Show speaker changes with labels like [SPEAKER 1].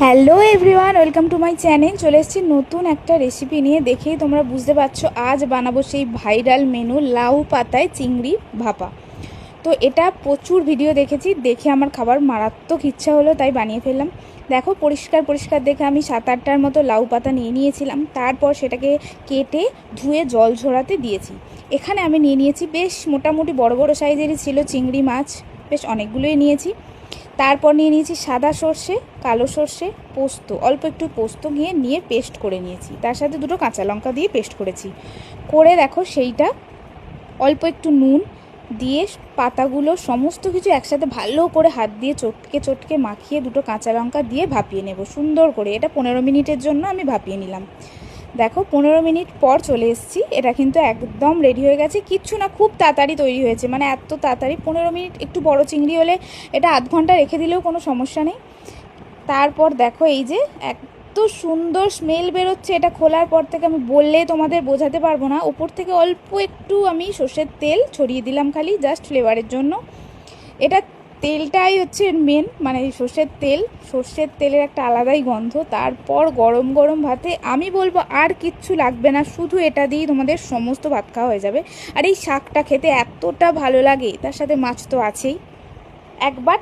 [SPEAKER 1] Hello everyone, welcome to my channel. চলে এসেছি নতুন একটা রেসিপি নিয়ে। দেখেই তোমরা বুঝতে পারছো আজ বানাবো সেই ভাইরাল মেনু লাউ পাতায় চিংড়ি ভাপা। তো এটা প্রচুর ভিডিও দেখেছি, দেখে আমার খাবার মারাত্মক ইচ্ছা হলো, তাই বানিয়ে ফেললাম। দেখো পরিষ্কার পরিষ্কার দেখে আমি 7-8টার মতো লাউ পাতা নিয়ে নিয়েছিলাম। তারপর সেটাকে কেটে ধুয়ে জল ঝরাতে দিয়েছি। এখানে আমি নিয়ে নিয়েছি বেশ মোটামুটি বড় বড় সাইজেরই ছিল চিংড়ি মাছ, বেশ অনেকগুলোই নিয়েছি। তারপর নিয়ে নিয়েছি সাদা সর্ষে, কালো সর্ষে, পোস্ত, অল্প একটু পোস্ত নিয়ে পেস্ট করে নিয়েছি। তার সাথে দুটো কাঁচা লঙ্কা দিয়ে পেস্ট করেছি। করে দেখো সেইটা অল্প একটু নুন দিয়ে পাতাগুলো সমস্ত কিছু একসাথে ভালো করে হাত দিয়ে চটকে চটকে মাখিয়ে দুটো কাঁচা লঙ্কা দিয়ে ভাপিয়ে নেব সুন্দর করে। এটা 15 মিনিটের জন্য আমি ভাপিয়ে নিলাম। দেখো 15 মিনিট পর চলে এসেছি। এটা কিন্তু একদম রেডি হয়ে গেছে, কিচ্ছু না, খুব তাড়াতাড়ি তৈরি হয়েছে, মানে এত তাড়াতাড়ি। 15 মিনিট, একটু বড় চিংড়ি হলে এটা আধ ঘন্টা রেখে দিলেও কোনো সমস্যা নেই। তারপর দেখো এই যে এত সুন্দর স্মেল বেরোচ্ছে, এটা খোলার পর থেকে আমি বললে তোমাদের বোঝাতে পারবো না। ওপর থেকে অল্প একটু আমি সর্ষের তেল ছড়িয়ে দিলাম, খালি জাস্ট ফ্লেভারের জন্য। এটা তেলটাই হচ্ছে মেন, মানে সর্ষের তেলের একটা আলাদাই গন্ধ। তারপর গরম গরম ভাতে আমি বলবো আর কিচ্ছু লাগবে না, শুধু এটা দিয়েই তোমাদের সমস্ত ভাত খাওয়া হয়ে যাবে। আর এই শাকটা খেতে এতটা ভালো লাগে, তার সাথে মাছ তো আছেই। একবার